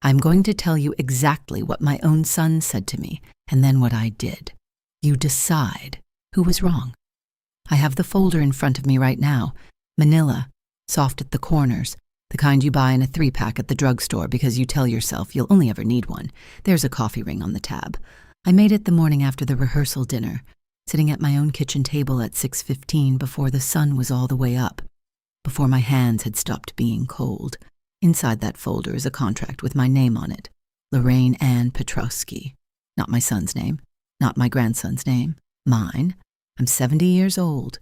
I'm going to tell you exactly what my own son said to me, and then what I did. You decide who was wrong. I have the folder in front of me right now. Manila, soft at the corners, the kind you buy in a 3-pack at the drugstore because you tell yourself you'll only ever need one. There's a coffee ring on the tab. I made it the morning after the rehearsal dinner, sitting at my own kitchen table at 6:15 before the sun was all the way up, before my hands had stopped being cold. Inside that folder is a contract with my name on it, Lorraine Ann Petrowski. Not my son's name, not my grandson's name, mine. I'm 70 years old.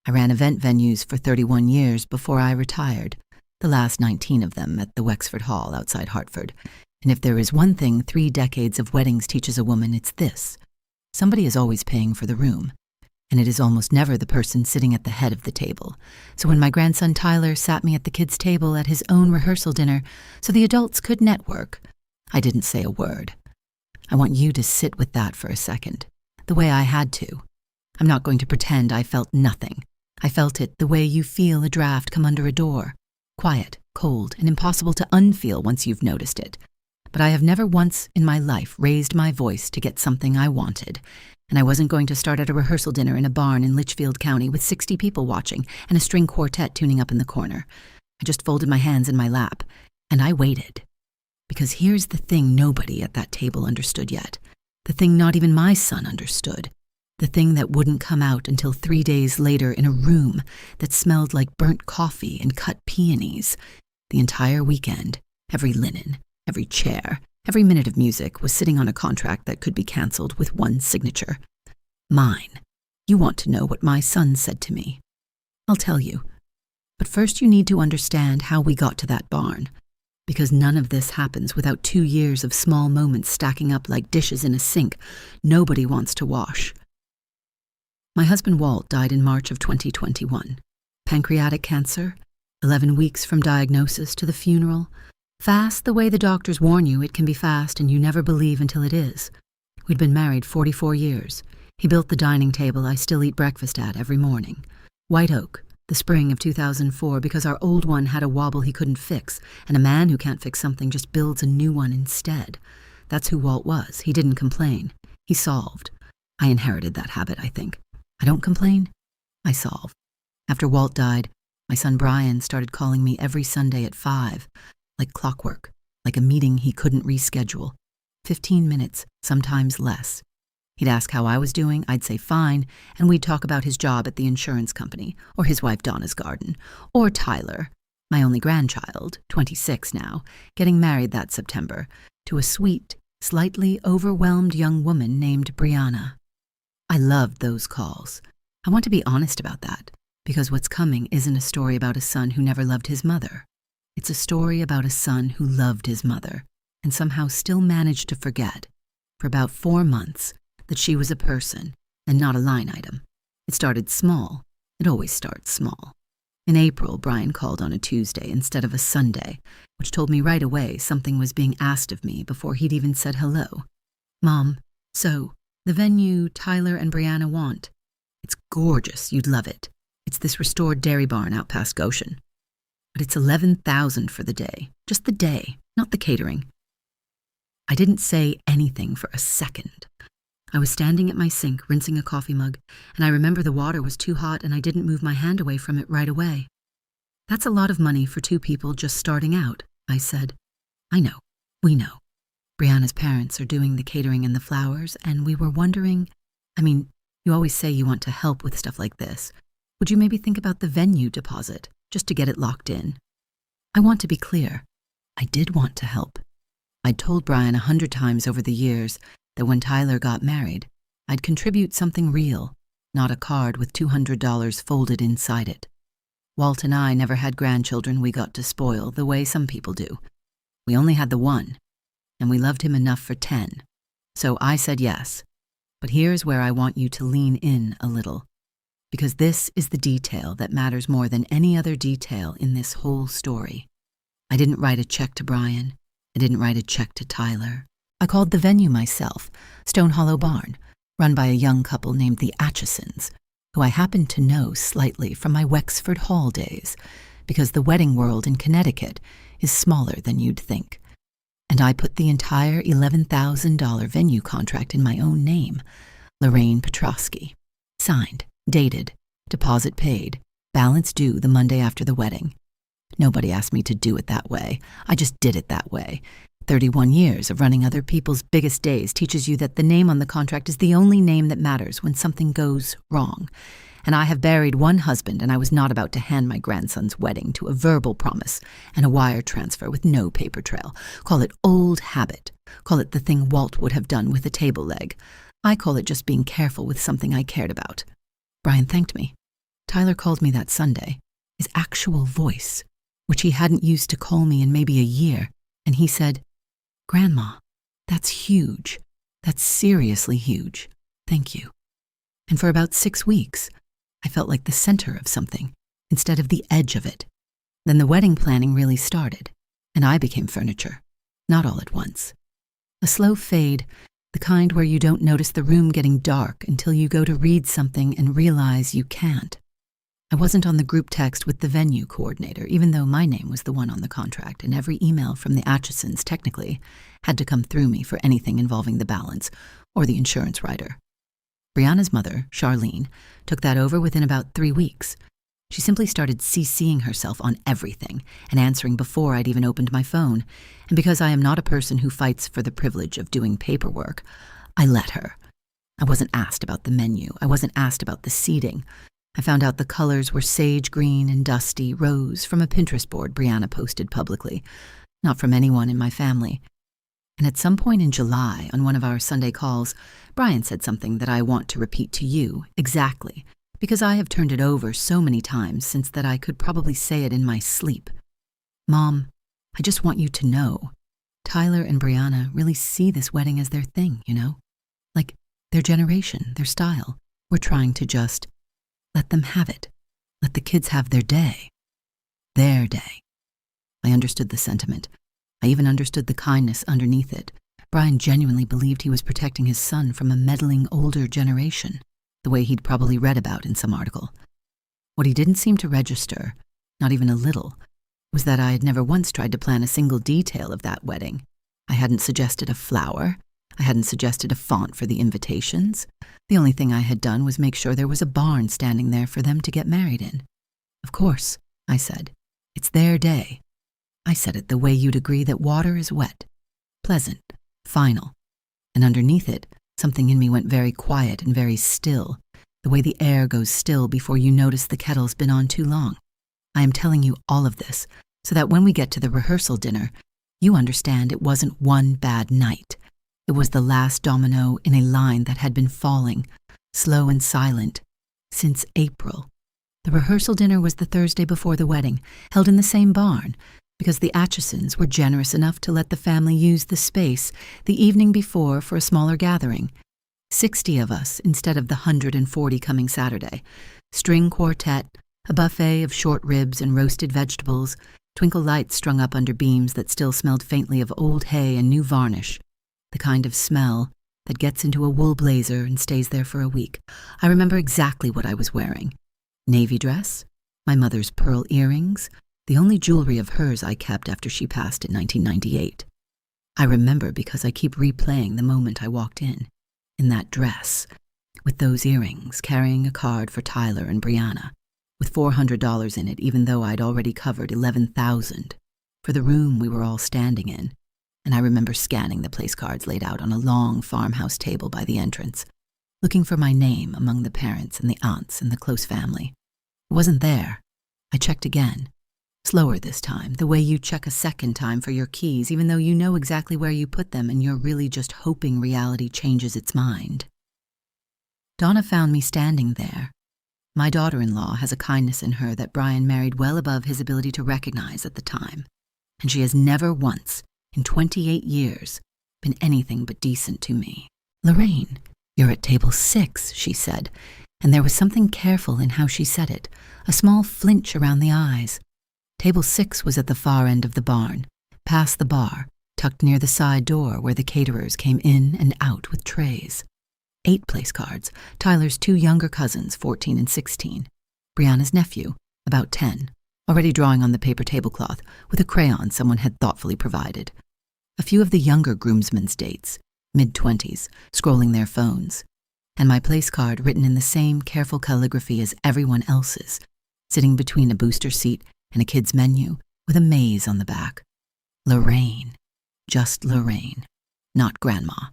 I ran event venues for 31 years before I retired, the last 19 of them at the Wexford Hall outside Hartford. And if there is one thing 3 decades of weddings teaches a woman, it's this. Somebody is always paying for the room, and it is almost never the person sitting at the head of the table. So when my grandson Tyler sat me at the kids' table at his own rehearsal dinner so the adults could network, I didn't say a word. I want you to sit with that for a second, the way I had to. I'm not going to pretend I felt nothing. I felt it the way you feel a draft come under a door. Quiet, cold, and impossible to unfeel once you've noticed it. But I have never once in my life raised my voice to get something I wanted, and I wasn't going to start at a rehearsal dinner in a barn in Litchfield County with 60 people watching and a string quartet tuning up in the corner. I just folded my hands in my lap, and I waited. Because here's the thing nobody at that table understood yet, the thing not even my son understood, the thing that wouldn't come out until 3 days later in a room that smelled like burnt coffee and cut peonies. The entire weekend, every linen, every chair, every minute of music was sitting on a contract that could be canceled with one signature. Mine. You want to know what my son said to me. I'll tell you. But first you need to understand how we got to that barn. Because none of this happens without 2 years of small moments stacking up like dishes in a sink nobody wants to wash. My husband Walt died in March of 2021. Pancreatic cancer, 11 weeks from diagnosis to the funeral. Fast the way the doctors warn you it can be fast and you never believe until it is. We'd been married 44 years. He built the dining table I still eat breakfast at every morning. White oak, the spring of 2004, because our old one had a wobble he couldn't fix, and a man who can't fix something just builds a new one instead. That's who Walt was. He didn't complain. He solved. I inherited that habit, I think. I don't complain. I solve. After Walt died, my son Brian started calling me every Sunday at 5, like clockwork, like a meeting he couldn't reschedule. 15 minutes, sometimes less. He'd ask how I was doing, I'd say fine, and we'd talk about his job at the insurance company, or his wife Donna's garden, or Tyler, my only grandchild, 26 now, getting married that September, to a sweet, slightly overwhelmed young woman named Brianna. I loved those calls. I want to be honest about that, because what's coming isn't a story about a son who never loved his mother. It's a story about a son who loved his mother and somehow still managed to forget, for about 4 months, that she was a person and not a line item. It started small. It always starts small. In April, Brian called on a Tuesday instead of a Sunday, which told me right away something was being asked of me before he'd even said hello. Mom, so, the venue Tyler and Brianna want. It's gorgeous, you'd love it. It's this restored dairy barn out past Goshen. But it's $11,000 for the day. Just the day, not the catering. I didn't say anything for a second. I was standing at my sink, rinsing a coffee mug, and I remember the water was too hot and I didn't move my hand away from it right away. That's a lot of money for 2 people just starting out, I said. I know. We know. Brianna's parents are doing the catering and the flowers, and we were wondering, you always say you want to help with stuff like this. Would you maybe think about the venue deposit, just to get it locked in? I want to be clear. I did want to help. I'd told Brian 100 times over the years that when Tyler got married, I'd contribute something real, not a card with $200 folded inside it. Walt and I never had grandchildren we got to spoil the way some people do. We only had the one, and we loved him enough for 10. So I said yes. But here's where I want you to lean in a little, because this is the detail that matters more than any other detail in this whole story. I didn't write a check to Brian. I didn't write a check to Tyler. I called the venue myself, Stone Hollow Barn, run by a young couple named the Atchisons, who I happened to know slightly from my Wexford Hall days, because the wedding world in Connecticut is smaller than you'd think. And I put the entire $11,000 venue contract in my own name, Lorraine Petrosky. Signed, dated, deposit paid, balance due the Monday after the wedding. Nobody asked me to do it that way. I just did it that way. 31 years of running other people's biggest days teaches you that the name on the contract is the only name that matters when something goes wrong. And I have buried one husband, and I was not about to hand my grandson's wedding to a verbal promise and a wire transfer with no paper trail. Call it old habit. Call it the thing Walt would have done with a table leg. I call it just being careful with something I cared about. Brian thanked me. Tyler called me that Sunday, his actual voice, which he hadn't used to call me in maybe a year, and he said, "Grandma, that's huge. That's seriously huge. Thank you." And for about 6 weeks, I felt like the center of something instead of the edge of it. Then the wedding planning really started, and I became furniture, not all at once. A slow fade, the kind where you don't notice the room getting dark until you go to read something and realize you can't. I wasn't on the group text with the venue coordinator, even though my name was the one on the contract, and every email from the Atchisons, technically, had to come through me for anything involving the balance or the insurance writer. Brianna's mother, Charlene, took that over within about 3 weeks. She simply started CCing herself on everything and answering before I'd even opened my phone. And because I am not a person who fights for the privilege of doing paperwork, I let her. I wasn't asked about the menu. I wasn't asked about the seating. I found out the colors were sage green and dusty rose from a Pinterest board Brianna posted publicly, not from anyone in my family. And at some point in July, on one of our Sunday calls, Brian said something that I want to repeat to you exactly, because I have turned it over so many times since that I could probably say it in my sleep. "Mom, I just want you to know, Tyler and Brianna really see this wedding as their thing, you know? Like their generation, their style. We're trying to just let them have it. Let the kids have their day. Their day." I understood the sentiment. I even understood the kindness underneath it. Brian genuinely believed he was protecting his son from a meddling older generation, the way he'd probably read about in some article. What he didn't seem to register, not even a little, was that I had never once tried to plan a single detail of that wedding. I hadn't suggested a flower. I hadn't suggested a font for the invitations. The only thing I had done was make sure there was a barn standing there for them to get married in. "Of course," I said. "It's their day." I said it the way you'd agree that water is wet, pleasant, final. And underneath it, something in me went very quiet and very still, the way the air goes still before you notice the kettle's been on too long. I am telling you all of this so that when we get to the rehearsal dinner, you understand it wasn't one bad night. It was the last domino in a line that had been falling, slow and silent, since April. The rehearsal dinner was the Thursday before the wedding, held in the same barn, because the Atchisons were generous enough to let the family use the space the evening before for a smaller gathering. 60 of us instead of the 140 coming Saturday. String quartet, a buffet of short ribs and roasted vegetables, twinkle lights strung up under beams that still smelled faintly of old hay and new varnish, the kind of smell that gets into a wool blazer and stays there for a week. I remember exactly what I was wearing. Navy dress, my mother's pearl earrings, the only jewelry of hers I kept after she passed in 1998. I remember because I keep replaying the moment I walked in that dress, with those earrings, carrying a card for Tyler and Brianna, with $400 in it, even though I'd already covered $11,000 for the room we were all standing in. And I remember scanning the place cards laid out on a long farmhouse table by the entrance, looking for my name among the parents and the aunts and the close family. It wasn't there. I checked again. Slower this time, the way you check a second time for your keys, even though you know exactly where you put them and you're really just hoping reality changes its mind. Donna found me standing there. My daughter-in-law has a kindness in her that Brian married well above his ability to recognize at the time, and she has never once, in 28 years, been anything but decent to me. "Lorraine, you're at table 6, she said, and there was something careful in how she said it, a small flinch around the eyes. Table 6 was at the far end of the barn, past the bar, tucked near the side door where the caterers came in and out with trays. 8 place cards, Tyler's 2 younger cousins, 14 and 16, Brianna's nephew, about 10, already drawing on the paper tablecloth with a crayon someone had thoughtfully provided. a few of the younger groomsmen's dates, mid-20s, scrolling their phones, and my place card written in the same careful calligraphy as everyone else's, sitting between a booster seat and a kid's menu with a maze on the back. Lorraine. Just Lorraine. Not Grandma.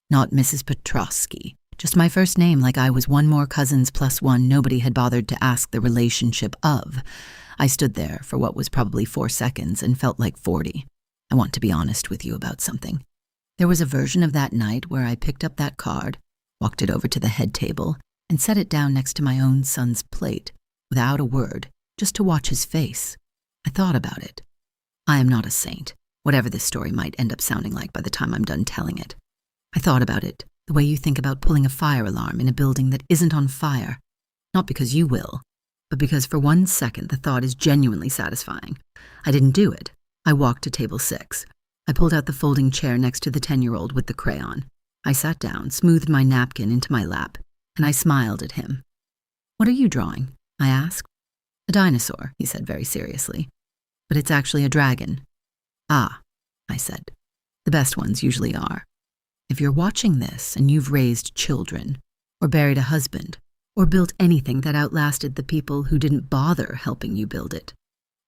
Not Mrs. Petrosky. Just my first name, like I was one more cousins plus one nobody had bothered to ask the relationship of. I stood there for what was probably 4 seconds and felt like 40. I want to be honest with you about something. There was a version of that night where I picked up that card, walked it over to the head table, and set it down next to my own son's plate, without a word, just to watch his face. I thought about it. I am not a saint, whatever this story might end up sounding like by the time I'm done telling it. I thought about it the way you think about pulling a fire alarm in a building that isn't on fire. Not because you will, but because for 1 second the thought is genuinely satisfying. I didn't do it. I walked to table 6. I pulled out the folding chair next to the 10-year-old with the crayon. I sat down, smoothed my napkin into my lap, and I smiled at him. "What are you drawing?" I asked. "A dinosaur," he said very seriously. "But it's actually a dragon." "Ah," I said. "The best ones usually are. If you're watching this and you've raised children, or buried a husband, or built anything that outlasted the people who didn't bother helping you build it,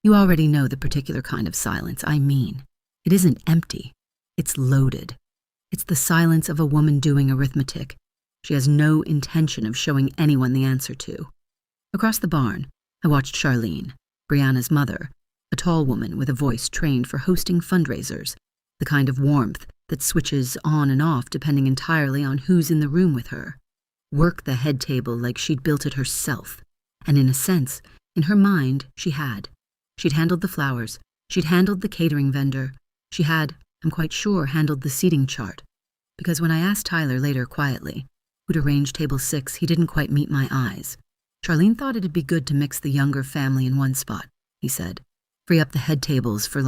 you already know the particular kind of silence I mean. It isn't empty. It's loaded. It's the silence of a woman doing arithmetic she has no intention of showing anyone the answer to. Across the barn, I watched Charlene, Brianna's mother, a tall woman with a voice trained for hosting fundraisers, the kind of warmth that switches on and off depending entirely on who's in the room with her, work the head table like she'd built it herself, and in a sense, in her mind, she had. She'd handled the flowers, she'd handled the catering vendor, she had, I'm quite sure, handled the seating chart, because when I asked Tyler later quietly, who'd arranged table 6, he didn't quite meet my eyes. Charlene thought it'd be good to mix the younger family in one spot, he said. Free up the head tables for,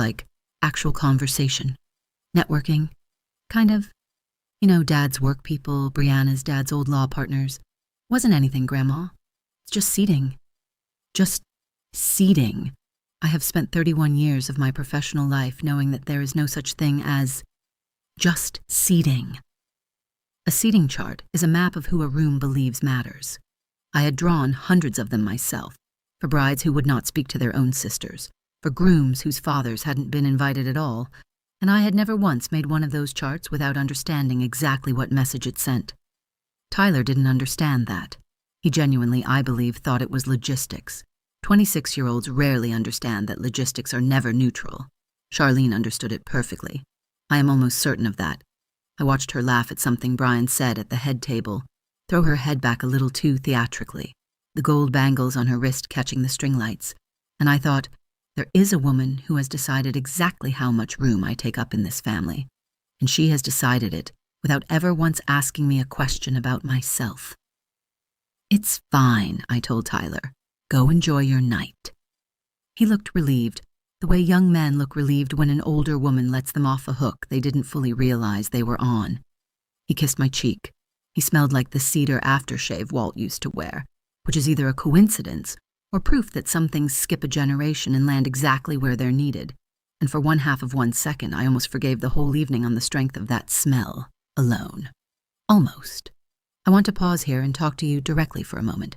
actual conversation. Networking. Kind of. You know, Dad's work people, Brianna's dad's old law partners. Wasn't anything, Grandma. It's just seating. Just seating. I have spent 31 years of my professional life knowing that there is no such thing as just seating. A seating chart is a map of who a room believes matters. I had drawn hundreds of them myself, for brides who would not speak to their own sisters, for grooms whose fathers hadn't been invited at all, and I had never once made one of those charts without understanding exactly what message it sent. Tyler didn't understand that. He genuinely, I believe, thought it was logistics. 26-year-olds rarely understand that logistics are never neutral. Charlene understood it perfectly. I am almost certain of that. I watched her laugh at something Brian said at the head table, throw her head back a little too theatrically, the gold bangles on her wrist catching the string lights, and I thought, there is a woman who has decided exactly how much room I take up in this family, and she has decided it without ever once asking me a question about myself. "It's fine," I told Tyler. "Go enjoy your night." He looked relieved, the way young men look relieved when an older woman lets them off a hook they didn't fully realize they were on. He kissed my cheek. He smelled like the cedar aftershave Walt used to wear, which is either a coincidence or proof that some things skip a generation and land exactly where they're needed. And for 1/2 of 1 second, I almost forgave the whole evening on the strength of that smell, alone. Almost. I want to pause here and talk to you directly for a moment,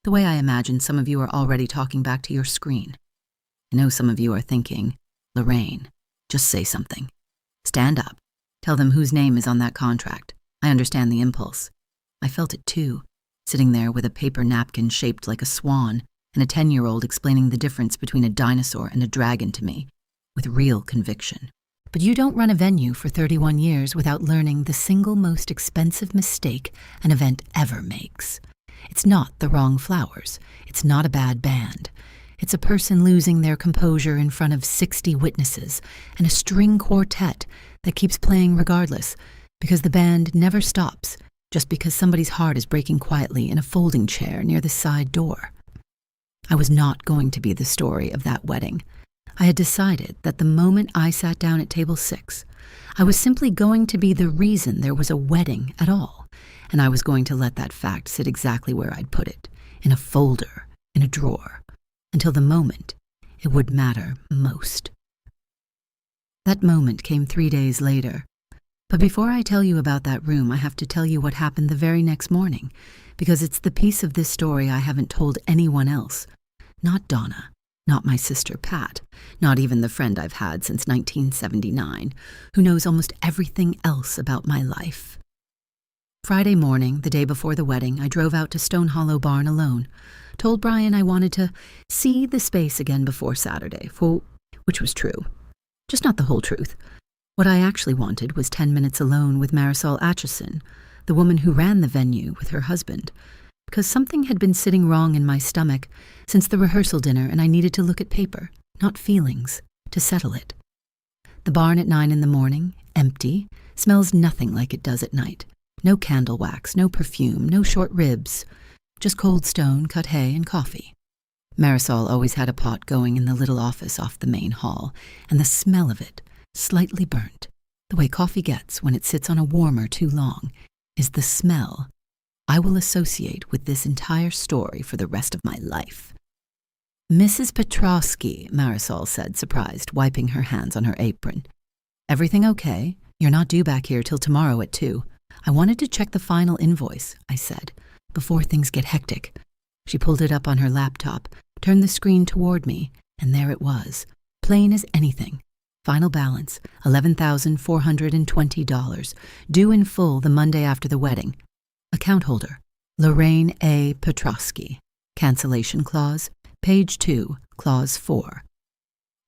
the way I imagine some of you are already talking back to your screen. I know some of you are thinking, Lorraine, just say something. Stand up. Tell them whose name is on that contract. I understand the impulse. I felt it too, sitting there with a paper napkin shaped like a swan and a 10-year-old explaining the difference between a dinosaur and a dragon to me, with real conviction. But you don't run a venue for 31 years without learning the single most expensive mistake an event ever makes. It's not the wrong flowers. It's not a bad band. It's a person losing their composure in front of 60 witnesses and a string quartet that keeps playing regardless, because the band never stops just because somebody's heart is breaking quietly in a folding chair near the side door. I was not going to be the story of that wedding. I had decided that the moment I sat down at table 6, I was simply going to be the reason there was a wedding at all, and I was going to let that fact sit exactly where I'd put it, in a folder, in a drawer, until the moment it would matter most. That moment came 3 days later. But before I tell you about that room, I have to tell you what happened the very next morning, because it's the piece of this story I haven't told anyone else. Not Donna, not my sister Pat, not even the friend I've had since 1979, who knows almost everything else about my life. Friday morning, the day before the wedding, I drove out to Stone Hollow Barn alone, told Brian I wanted to see the space again before Saturday, which was true. Just not the whole truth. What I actually wanted was 10 minutes alone with Marisol Atchison, the woman who ran the venue with her husband, because something had been sitting wrong in my stomach since the rehearsal dinner and I needed to look at paper, not feelings, to settle it. The barn at 9 in the morning, empty, smells nothing like it does at night. No candle wax, no perfume, no short ribs, just cold stone, cut hay, and coffee. Marisol always had a pot going in the little office off the main hall, and the smell of it, slightly burnt, the way coffee gets when it sits on a warmer too long, is the smell I will associate with this entire story for the rest of my life. "Mrs. Petrosky," Marisol said, surprised, wiping her hands on her apron. "Everything okay? You're not due back here till tomorrow at 2. I wanted to check the final invoice," I said, "before things get hectic." She pulled it up on her laptop, turned the screen toward me, and there it was, plain as anything. Final balance, $11,420, due in full the Monday after the wedding. Account holder, Lorraine A. Petrosky. Cancellation clause, page 2, clause 4.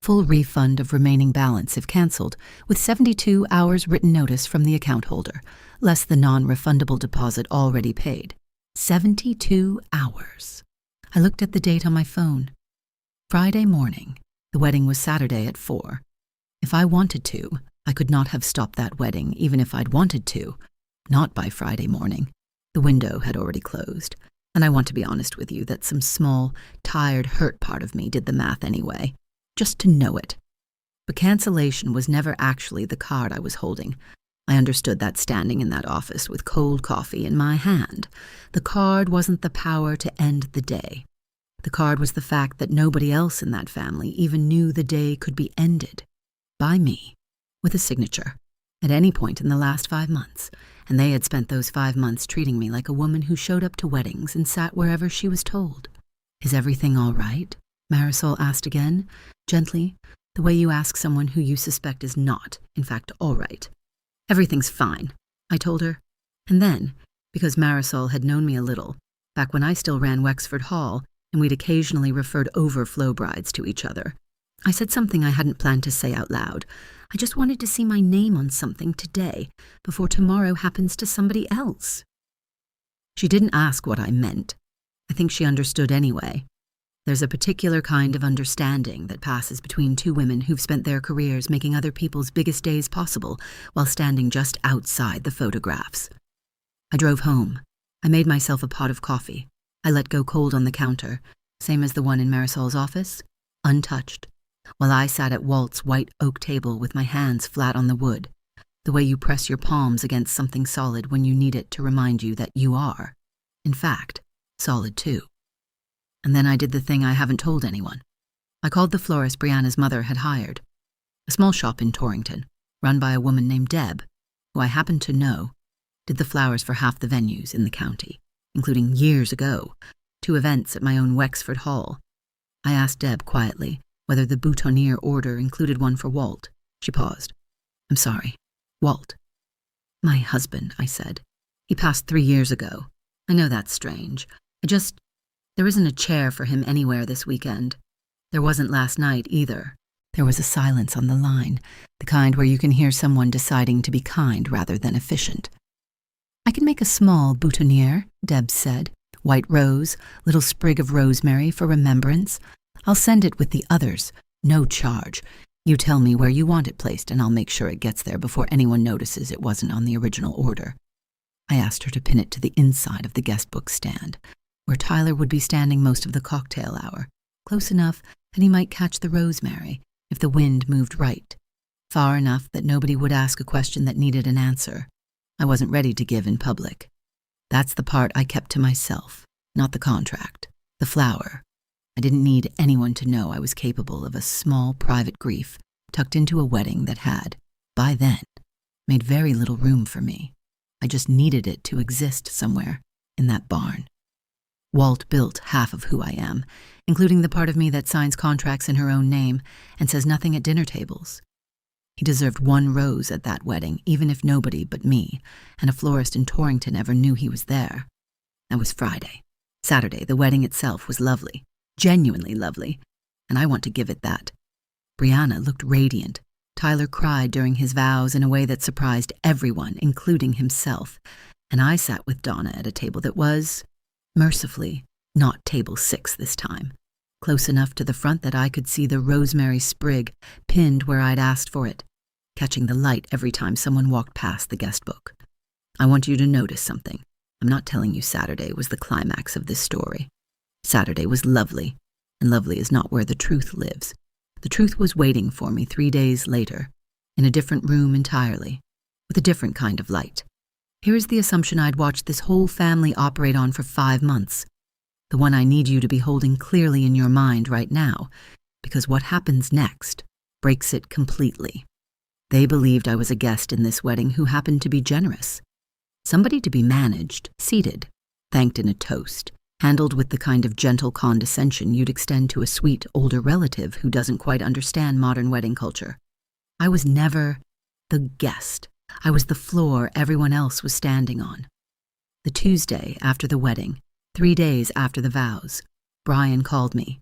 Full refund of remaining balance if cancelled, with 72 hours written notice from the account holder, less the non-refundable deposit already paid. 72 hours. I looked at the date on my phone. Friday morning. The wedding was Saturday at 4. If I wanted to, I could not have stopped that wedding, even if I'd wanted to. Not by Friday morning. The window had already closed, and I want to be honest with you that some small, tired, hurt part of me did the math anyway, just to know it. But cancellation was never actually the card I was holding. I understood that standing in that office with cold coffee in my hand. The card wasn't the power to end the day. The card was the fact that nobody else in that family even knew the day could be ended. By me, with a signature, at any point in the last 5 months, and they had spent those 5 months treating me like a woman who showed up to weddings and sat wherever she was told. "Is everything all right?" Marisol asked again, gently, the way you ask someone who you suspect is not, in fact, all right. "Everything's fine," I told her. And then, because Marisol had known me a little, back when I still ran Wexford Hall and we'd occasionally referred overflow brides to each other, I said something I hadn't planned to say out loud. I just wanted to see my name on something today, before tomorrow happens to somebody else. She didn't ask what I meant. I think she understood anyway. There's a particular kind of understanding that passes between two women who've spent their careers making other people's biggest days possible while standing just outside the photographs. I drove home. I made myself a pot of coffee. I let go cold on the counter, same as the one in Marisol's office, untouched, while I sat at Walt's white oak table with my hands flat on the wood, the way you press your palms against something solid when you need it to remind you that you are, in fact, solid too. And then I did the thing I haven't told anyone. I called the florist Brianna's mother had hired, a small shop in Torrington, run by a woman named Deb, who I happened to know, did the flowers for half the venues in the county, including years ago, 2 events at my own Wexford Hall. I asked Deb quietly whether the boutonniere order included one for Walt. She paused. "I'm sorry, Walt." "My husband," I said. "He passed 3 years ago. I know that's strange. There isn't a chair for him anywhere this weekend. There wasn't last night either." There was a silence on the line, the kind where you can hear someone deciding to be kind rather than efficient. "I can make a small boutonniere," Deb said. "White rose, little sprig of rosemary for remembrance. I'll send it with the others, no charge. You tell me where you want it placed and I'll make sure it gets there before anyone notices it wasn't on the original order." I asked her to pin it to the inside of the guest book stand, where Tyler would be standing most of the cocktail hour, close enough that he might catch the rosemary if the wind moved right, far enough that nobody would ask a question that needed an answer. I wasn't ready to give in public. That's the part I kept to myself, not the contract, the flower. I didn't need anyone to know I was capable of a small private grief tucked into a wedding that had, by then, made very little room for me. I just needed it to exist somewhere in that barn. Walt built half of who I am, including the part of me that signs contracts in her own name and says nothing at dinner tables. He deserved one rose at that wedding, even if nobody but me and a florist in Torrington ever knew he was there. That was Friday. Saturday, the wedding itself was lovely, genuinely lovely, and I want to give it that. Brianna looked radiant. Tyler cried during his vows in a way that surprised everyone, including himself, and I sat with Donna at a table that was, mercifully, not table 6 this time, close enough to the front that I could see the rosemary sprig pinned where I'd asked for it, catching the light every time someone walked past the guest book. I want you to notice something. I'm not telling you Saturday was the climax of this story. Saturday was lovely, and lovely is not where the truth lives. The truth was waiting for me 3 days later, in a different room entirely, with a different kind of light. Here is the assumption I'd watched this whole family operate on for 5 months, the one I need you to be holding clearly in your mind right now, because what happens next breaks it completely. They believed I was a guest in this wedding who happened to be generous. Somebody to be managed, seated, thanked in a toast, handled with the kind of gentle condescension you'd extend to a sweet older relative who doesn't quite understand modern wedding culture. I was never the guest. I was the floor everyone else was standing on. The Tuesday after the wedding, 3 days after the vows, Brian called me.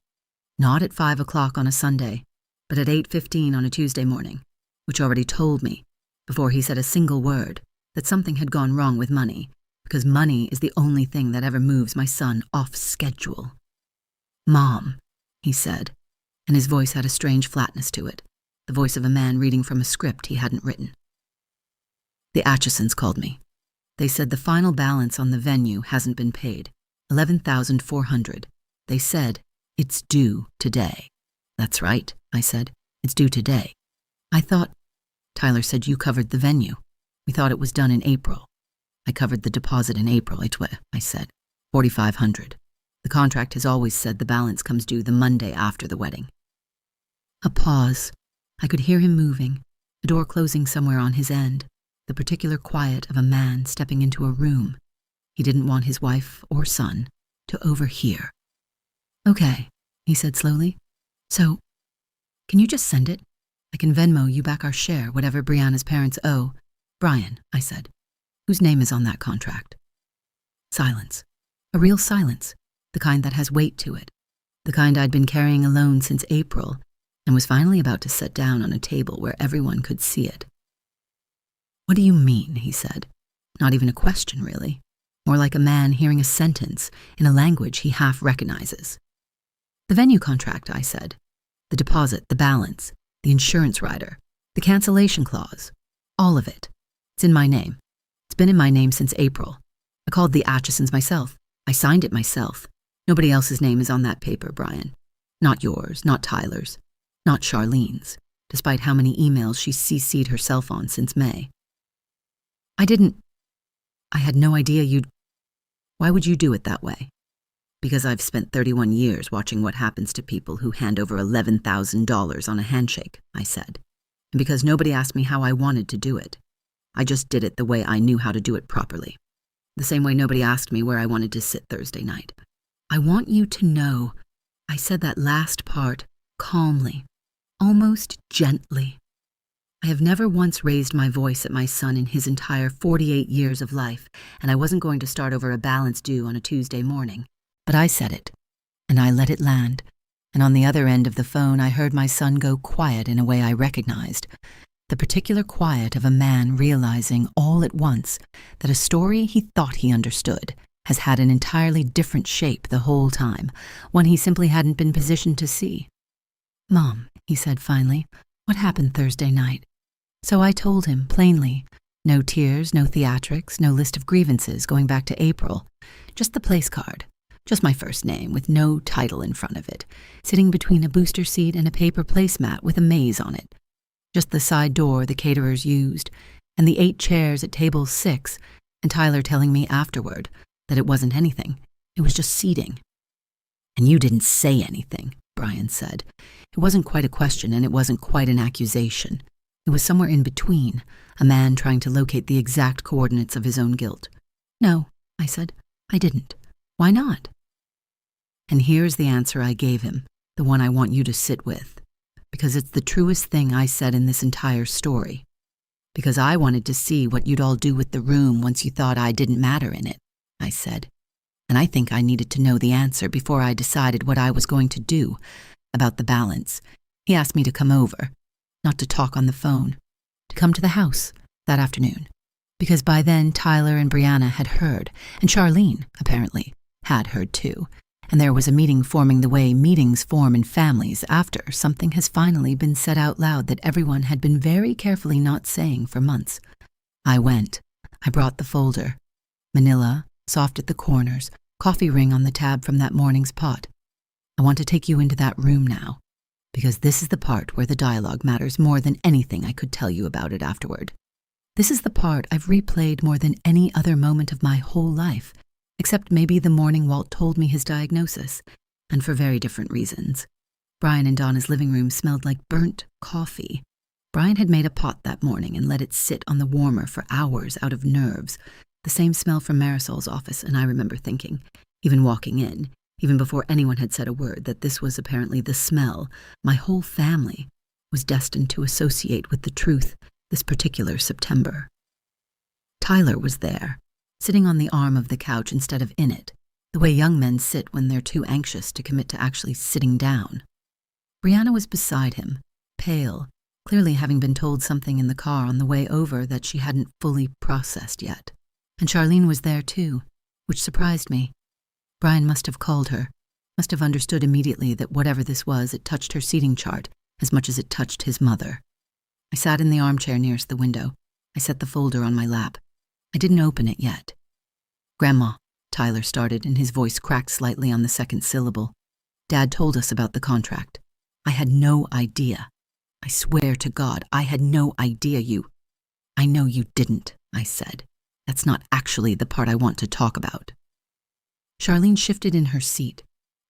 Not at 5 o'clock on a Sunday, but at 8:15 on a Tuesday morning, which already told me, before he said a single word, that something had gone wrong with money, because money is the only thing that ever moves my son off schedule. "Mom," he said, and his voice had a strange flatness to it, the voice of a man reading from a script he hadn't written. The Atchisons called me. They said the final balance on the venue hasn't been paid, $11,400. They said, "It's due today." "That's right," I said. "It's due today." "I thought," Tyler said, "you covered the venue. We thought it was done in April." "I covered the deposit in April, I said. $4,500. The contract has always said the balance comes due the Monday after the wedding." A pause. I could hear him moving, a door closing somewhere on his end, the particular quiet of a man stepping into a room he didn't want his wife or son to overhear. "Okay," he said slowly. "So, can you just send it? I can Venmo you back our share, whatever Brianna's parents owe." "Brian," I said, "whose name is on that contract?" Silence. A real silence, the kind that has weight to it, the kind I'd been carrying alone since April and was finally about to set down on a table where everyone could see it. "What do you mean?" he said. Not even a question, really. More like a man hearing a sentence in a language he half recognizes. "The venue contract," I said. "The deposit, the balance, the insurance rider, the cancellation clause, all of it. It's in my name. It's been in my name since April. I called the Atchisons myself. I signed it myself. Nobody else's name is on that paper, Brian. Not yours, not Tyler's, not Charlene's, despite how many emails she's CC'd herself on since May. I had no idea you'd... Why would you do it that way?" "Because I've spent 31 years watching what happens to people who hand over $11,000 on a handshake," I said. "And because nobody asked me how I wanted to do it. I just did it the way I knew how to do it properly. The same way nobody asked me where I wanted to sit Thursday night. I want you to know," I said that last part calmly, almost gently. "I have never once raised my voice at my son in his entire 48 years of life, and I wasn't going to start over a balance due on a Tuesday morning. But I said it, and I let it land, and on the other end of the phone I heard my son go quiet in a way I recognized, the particular quiet of a man realizing all at once that a story he thought he understood has had an entirely different shape the whole time, one he simply hadn't been positioned to see. "Mom," he said finally, "what happened Thursday night?" So I told him plainly. No tears, no theatrics, no list of grievances going back to April. Just the place card. Just my first name with no title in front of it, sitting between a booster seat and a paper placemat with a maze on it. Just the side door the caterers used, and the 8 chairs at table 6, and Tyler telling me afterward that it wasn't anything. It was just seating. "And you didn't say anything," Brian said. It wasn't quite a question and it wasn't quite an accusation. It was somewhere in between, a man trying to locate the exact coordinates of his own guilt. No, I said, I didn't. Why not? And here's the answer I gave him, the one I want you to sit with. Because it's the truest thing I said in this entire story. Because I wanted to see what you'd all do with the room once you thought I didn't matter in it, I said. And I think I needed to know the answer before I decided what I was going to do about the balance. He asked me to come over, not to talk on the phone, to come to the house that afternoon. Because by then Tyler and Brianna had heard, and Charlene, apparently, had heard too. And there was a meeting forming the way meetings form in families after something has finally been said out loud that everyone had been very carefully not saying for months. I went. I brought the folder. Manila, soft at the corners, coffee ring on the tab from that morning's pot. I want to take you into that room now, because this is the part where the dialogue matters more than anything I could tell you about it afterward. This is the part I've replayed more than any other moment of my whole life, except maybe the morning Walt told me his diagnosis, and for very different reasons. Brian and Donna's living room smelled like burnt coffee. Brian had made a pot that morning and let it sit on the warmer for hours out of nerves, the same smell from Marisol's office, and I remember thinking, even walking in, even before anyone had said a word, that this was apparently the smell my whole family was destined to associate with the truth this particular September. Tyler was there, sitting on the arm of the couch instead of in it, the way young men sit when they're too anxious to commit to actually sitting down. Brianna was beside him, pale, clearly having been told something in the car on the way over that she hadn't fully processed yet. And Charlene was there too, which surprised me. Brian must have called her, must have understood immediately that whatever this was, it touched her seating chart as much as it touched his mother. I sat in the armchair nearest the window. I set the folder on my lap. I didn't open it yet. Grandma, Tyler started, and his voice cracked slightly on the second syllable. Dad told us about the contract. I had no idea. I swear to God, I had no idea you. I know you didn't, I said. That's not actually the part I want to talk about. Charlene shifted in her seat.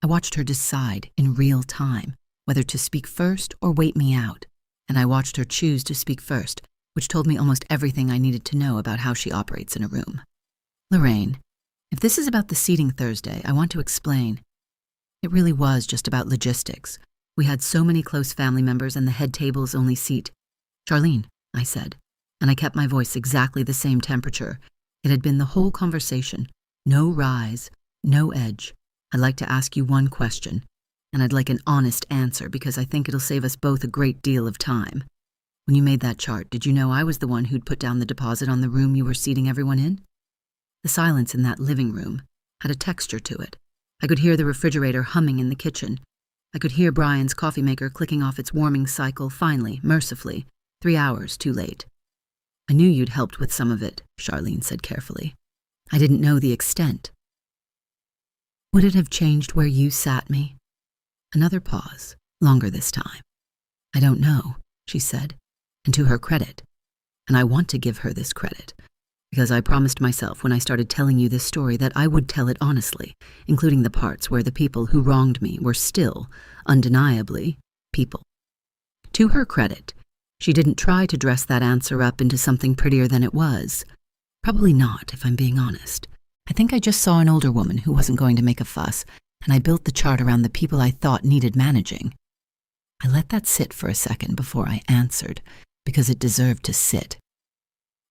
I watched her decide in real time whether to speak first or wait me out, and I watched her choose to speak first, which told me almost everything I needed to know about how she operates in a room. Lorraine, if this is about the seating Thursday, I want to explain. It really was just about logistics. We had so many close family members and the head table's only seat. Charlene, I said, and I kept my voice exactly the same temperature. It had been the whole conversation. No rise, no edge. I'd like to ask you one question, and I'd like an honest answer because I think it'll save us both a great deal of time. When you made that chart, did you know I was the one who'd put down the deposit on the room you were seating everyone in? The silence in that living room had a texture to it. I could hear the refrigerator humming in the kitchen. I could hear Brian's coffee maker clicking off its warming cycle finally, mercifully, 3 hours too late. I knew you'd helped with some of it, Charlene said carefully. I didn't know the extent. Would it have changed where you sat me? Another pause, longer this time. I don't know, she said, and to her credit, and I want to give her this credit, because I promised myself when I started telling you this story that I would tell it honestly, including the parts where the people who wronged me were still, undeniably, people. To her credit, she didn't try to dress that answer up into something prettier than it was. Probably not, if I'm being honest. I think I just saw an older woman who wasn't going to make a fuss, and I built the chart around the people I thought needed managing. I let that sit for a second before I answered, because it deserved to sit.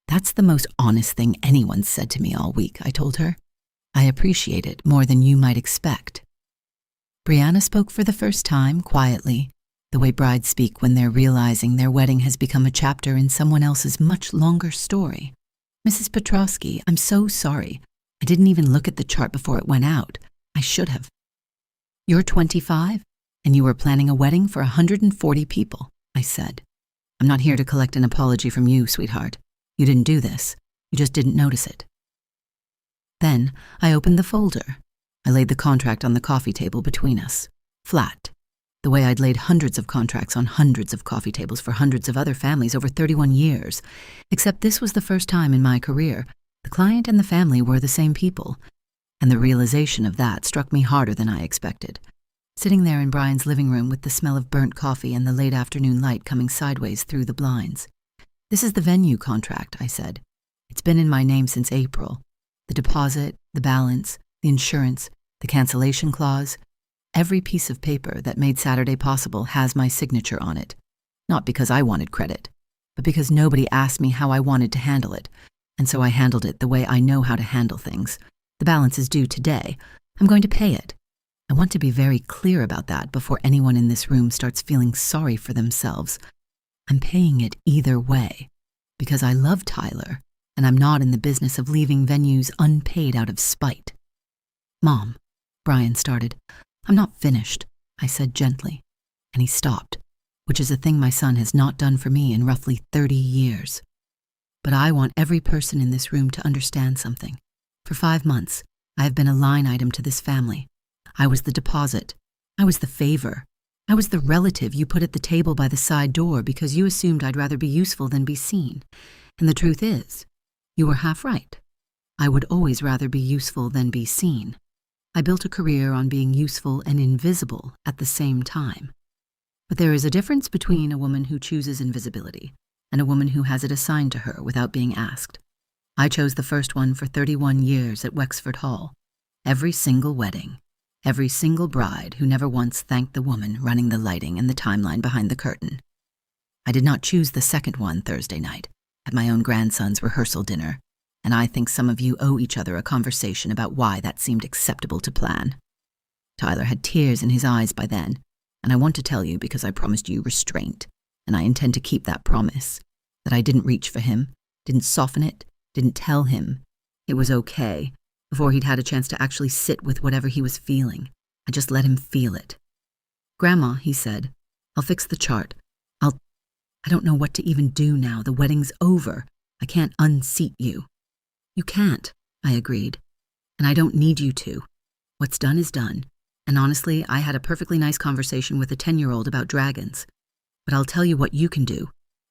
That's the most honest thing anyone's said to me all week, I told her. I appreciate it more than you might expect. Brianna spoke for the first time, quietly, the way brides speak when they're realizing their wedding has become a chapter in someone else's much longer story. Mrs. Petrosky, I'm so sorry. I didn't even look at the chart before it went out. I should have. You're 25, and you were planning a wedding for 140 people, I said. I'm not here to collect an apology from you, sweetheart. You didn't do this. You just didn't notice it. Then I opened the folder. I laid the contract on the coffee table between us, flat, the way I'd laid hundreds of contracts on hundreds of coffee tables for hundreds of other families over 31 years, except this was the first time in my career the client and the family were the same people, and the realization of that struck me harder than I expected. sitting there in Brian's living room with the smell of burnt coffee and the late afternoon light coming sideways through the blinds. "This is the venue contract," I said. "It's been in my name since April. The deposit, the balance, the insurance, the cancellation clause, every piece of paper that made Saturday possible has my signature on it. Not because I wanted credit, but because nobody asked me how I wanted to handle it, and so I handled it the way I know how to handle things. The balance is due today. I'm going to pay it. I want to be very clear about that before anyone in this room starts feeling sorry for themselves. I'm paying it either way, because I love Tyler, and I'm not in the business of leaving venues unpaid out of spite." "Mom," Brian started. "I'm not finished," I said gently, and he stopped, which is a thing my son has not done for me in roughly 30 years. "But I want every person in this room to understand something. For 5 months, I have been a line item to this family. I was the deposit. I was the favor. I was the relative you put at the table by the side door because you assumed I'd rather be useful than be seen. And the truth is, you were half right. I would always rather be useful than be seen. I built a career on being useful and invisible at the same time. But there is a difference between a woman who chooses invisibility and a woman who has it assigned to her without being asked. I chose the first one for 31 years at Wexford Hall. Every single wedding, every single bride who never once thanked the woman running the lighting and the timeline behind the curtain. I did not choose the second one Thursday night at my own grandson's rehearsal dinner, and I think some of you owe each other a conversation about why that seemed acceptable to plan." Tyler had tears in his eyes by then, and I want to tell you because I promised you restraint, and I intend to keep that promise, that I didn't reach for him, didn't soften it, didn't tell him it was okay before he'd had a chance to actually sit with whatever he was feeling. I just let him feel it. "Grandma," he said, "I'll fix the chart. I don't know what to even do now. The wedding's over. I can't unseat you." "You can't," I agreed, "and I don't need you to. What's done is done, and honestly, I had a perfectly nice conversation with a 10-year-old about dragons. But I'll tell you what you can do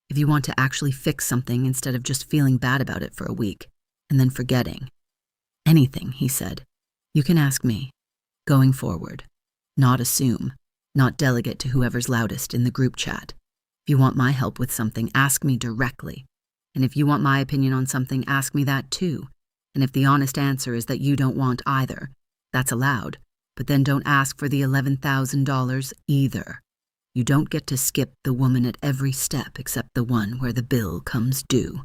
if you want to actually fix something instead of just feeling bad about it for a week and then forgetting. Anything," he said, "you can ask me, going forward. Not assume, not delegate to whoever's loudest in the group chat. If you want my help with something, ask me directly. And if you want my opinion on something, ask me that too. And if the honest answer is that you don't want either, that's allowed. But then don't ask for the $11,000 either. You don't get to skip the woman at every step except the one where the bill comes due."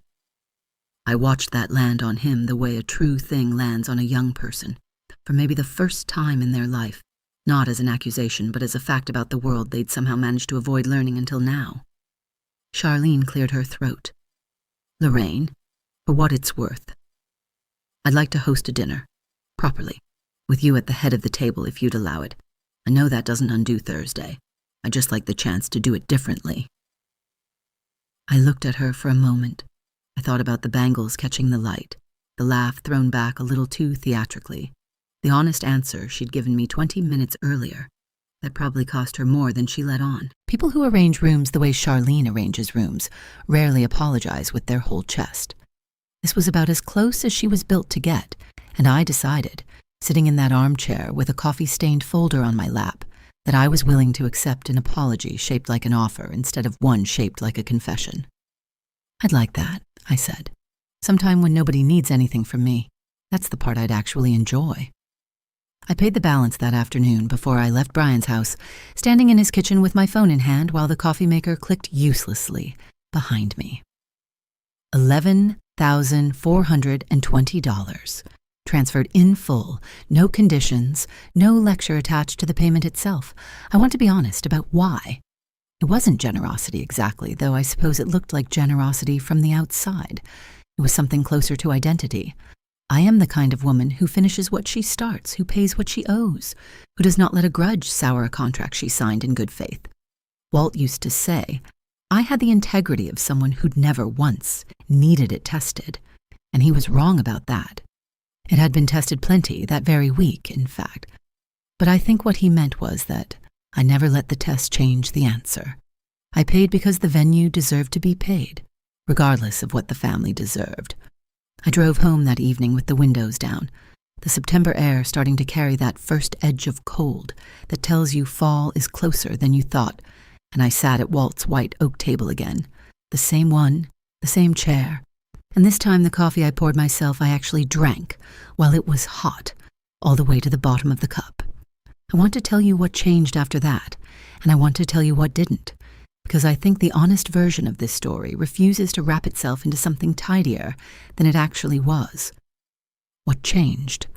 I watched that land on him the way a true thing lands on a young person, for maybe the first time in their life, not as an accusation but as a fact about the world they'd somehow managed to avoid learning until now. Charlene cleared her throat. "Lorraine, for what it's worth, I'd like to host a dinner, properly, with you at the head of the table if you'd allow it. I know that doesn't undo Thursday. I'd just like the chance to do it differently." I looked at her for a moment. I thought about the bangles catching the light, the laugh thrown back a little too theatrically, the honest answer she'd given me 20 minutes earlier. That probably cost her more than she let on. People who arrange rooms the way Charlene arranges rooms rarely apologize with their whole chest. This was about as close as she was built to get, and I decided, sitting in that armchair with a coffee-stained folder on my lap, that I was willing to accept an apology shaped like an offer instead of one shaped like a confession. "I'd like that," I said. "Sometime when nobody needs anything from me. That's the part I'd actually enjoy." I paid the balance that afternoon before I left Brian's house, standing in his kitchen with my phone in hand while the coffee maker clicked uselessly behind me. $11,420, transferred in full, no conditions, no lecture attached to the payment itself. I want to be honest about why. It wasn't generosity exactly, though I suppose it looked like generosity from the outside. It was something closer to identity. I am the kind of woman who finishes what she starts, who pays what she owes, who does not let a grudge sour a contract she signed in good faith. Walt used to say, I had the integrity of someone who'd never once needed it tested, and he was wrong about that. It had been tested plenty that very week, in fact. But I think what he meant was that I never let the test change the answer. I paid because the venue deserved to be paid, regardless of what the family deserved. I drove home that evening with the windows down, the September air starting to carry that first edge of cold that tells you fall is closer than you thought, and I sat at Walt's white oak table again, the same one, the same chair, and this time the coffee I poured myself I actually drank while it was hot, all the way to the bottom of the cup. I want to tell you what changed after that, and I want to tell you what didn't, because I think the honest version of this story refuses to wrap itself into something tidier than it actually was. What changed?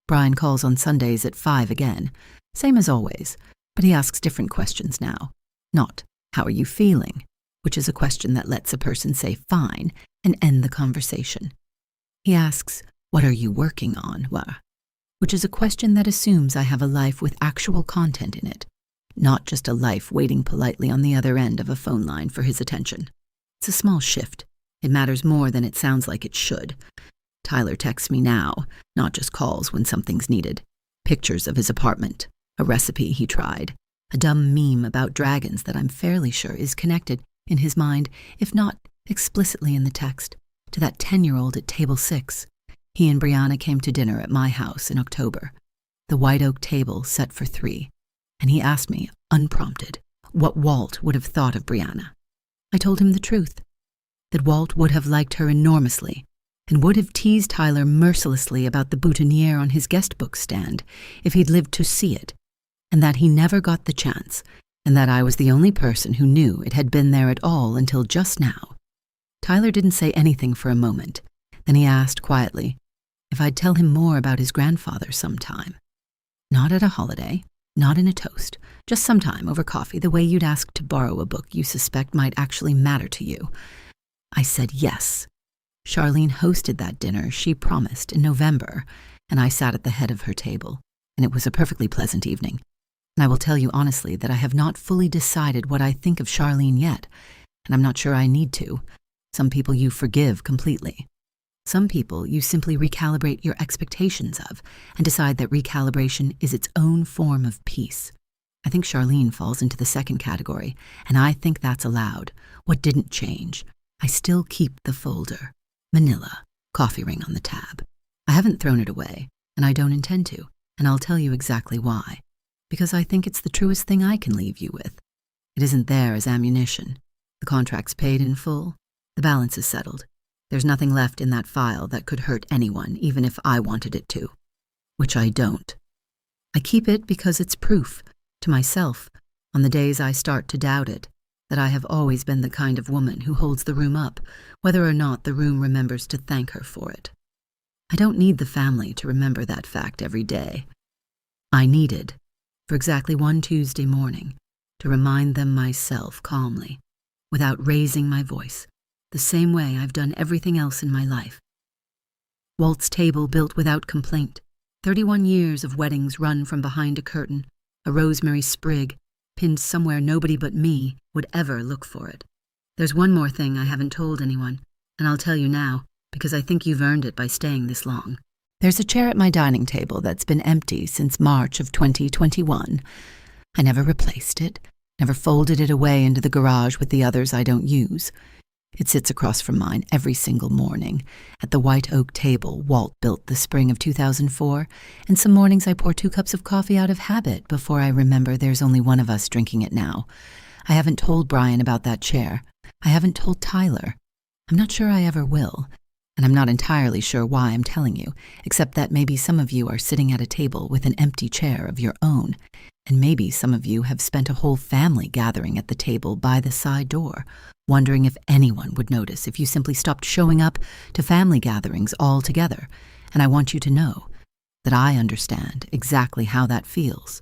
Brian calls on Sundays at 5 again, same as always, but he asks different questions now. Not, how are you feeling? Which is a question that lets a person say fine and end the conversation. He asks, what are you working on? Which is a question that assumes I have a life with actual content in it, not just a life waiting politely on the other end of a phone line for his attention. It's a small shift. It matters more than it sounds like it should. Tyler texts me now, not just calls when something's needed. Pictures of his apartment, a recipe he tried, a dumb meme about dragons that I'm fairly sure is connected in his mind, if not explicitly in the text, to that 10-year-old at table 6. He and Brianna came to dinner at my house in October, the white oak table set for 3, and he asked me, unprompted, what Walt would have thought of Brianna. I told him the truth, that Walt would have liked her enormously and would have teased Tyler mercilessly about the boutonniere on his guest book stand if he'd lived to see it, and that he never got the chance, and that I was the only person who knew it had been there at all until just now. Tyler didn't say anything for a moment. Then he asked quietly if I'd tell him more about his grandfather sometime. Not at a holiday, not in a toast, just sometime over coffee, the way you'd ask to borrow a book you suspect might actually matter to you. I said yes. Charlene hosted that dinner she promised in November, and I sat at the head of her table, and it was a perfectly pleasant evening. And I will tell you honestly that I have not fully decided what I think of Charlene yet, and I'm not sure I need to. Some people you forgive completely. Some people you simply recalibrate your expectations of and decide that recalibration is its own form of peace. I think Charlene falls into the second category, and I think that's allowed. What didn't change? I still keep the folder. Manila, coffee ring on the tab. I haven't thrown it away, and I don't intend to, and I'll tell you exactly why. Because I think it's the truest thing I can leave you with. It isn't there as ammunition. The contract's paid in full. The balance is settled. There's nothing left in that file that could hurt anyone, even if I wanted it to. Which I don't. I keep it because it's proof, to myself, on the days I start to doubt it, that I have always been the kind of woman who holds the room up, whether or not the room remembers to thank her for it. I don't need the family to remember that fact every day. I needed, for exactly one Tuesday morning, to remind them myself calmly, without raising my voice, the same way I've done everything else in my life. Walt's table built without complaint, 31 years of weddings run from behind a curtain, a rosemary sprig, pinned somewhere nobody but me would ever look for it. There's one more thing I haven't told anyone, and I'll tell you now, because I think you've earned it by staying this long. There's a chair at my dining table that's been empty since March of 2021. I never replaced it, never folded it away into the garage with the others I don't use. It sits across from mine every single morning, at the white oak table Walt built the spring of 2004, and some mornings I pour 2 cups of coffee out of habit before I remember there's only one of us drinking it now. I haven't told Brian about that chair. I haven't told Tyler. I'm not sure I ever will, and I'm not entirely sure why I'm telling you, except that maybe some of you are sitting at a table with an empty chair of your own, and maybe some of you have spent a whole family gathering at the table by the side door, wondering if anyone would notice if you simply stopped showing up to family gatherings altogether. And I want you to know that I understand exactly how that feels,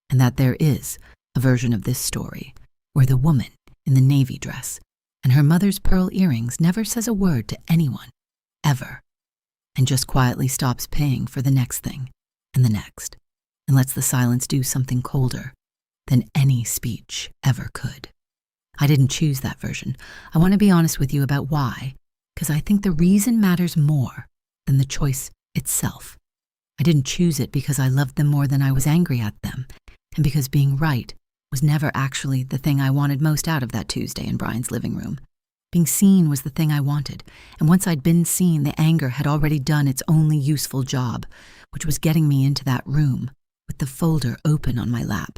and that there is a version of this story where the woman in the navy dress and her mother's pearl earrings never says a word to anyone, ever, and just quietly stops paying for the next thing and the next, and lets the silence do something colder than any speech ever could. I didn't choose that version. I want to be honest with you about why, because I think the reason matters more than the choice itself. I didn't choose it because I loved them more than I was angry at them, and because being right was never actually the thing I wanted most out of that Tuesday in Brian's living room. Being seen was the thing I wanted, and once I'd been seen, the anger had already done its only useful job, which was getting me into that room with the folder open on my lap.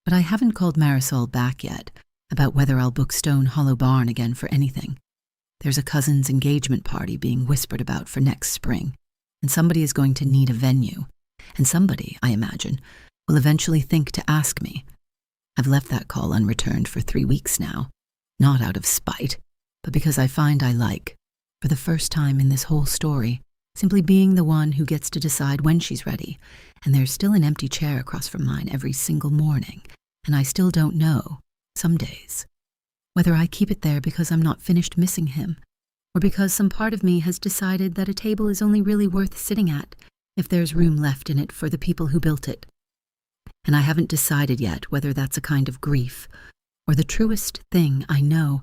But I haven't called Marisol back yet about whether I'll book Stone Hollow Barn again for anything. There's a cousin's engagement party being whispered about for next spring, and somebody is going to need a venue, and somebody, I imagine, will eventually think to ask me. I've left that call unreturned for 3 weeks now, not out of spite, but because I find I like, for the first time in this whole story, simply being the one who gets to decide when she's ready, and there's still an empty chair across from mine every single morning, and I still don't know, some days, whether I keep it there because I'm not finished missing him, or because some part of me has decided that a table is only really worth sitting at if there's room left in it for the people who built it. And I haven't decided yet whether that's a kind of grief, or the truest thing I know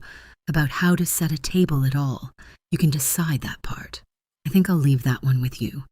about how to set a table at all. You can decide that part. I think I'll leave that one with you.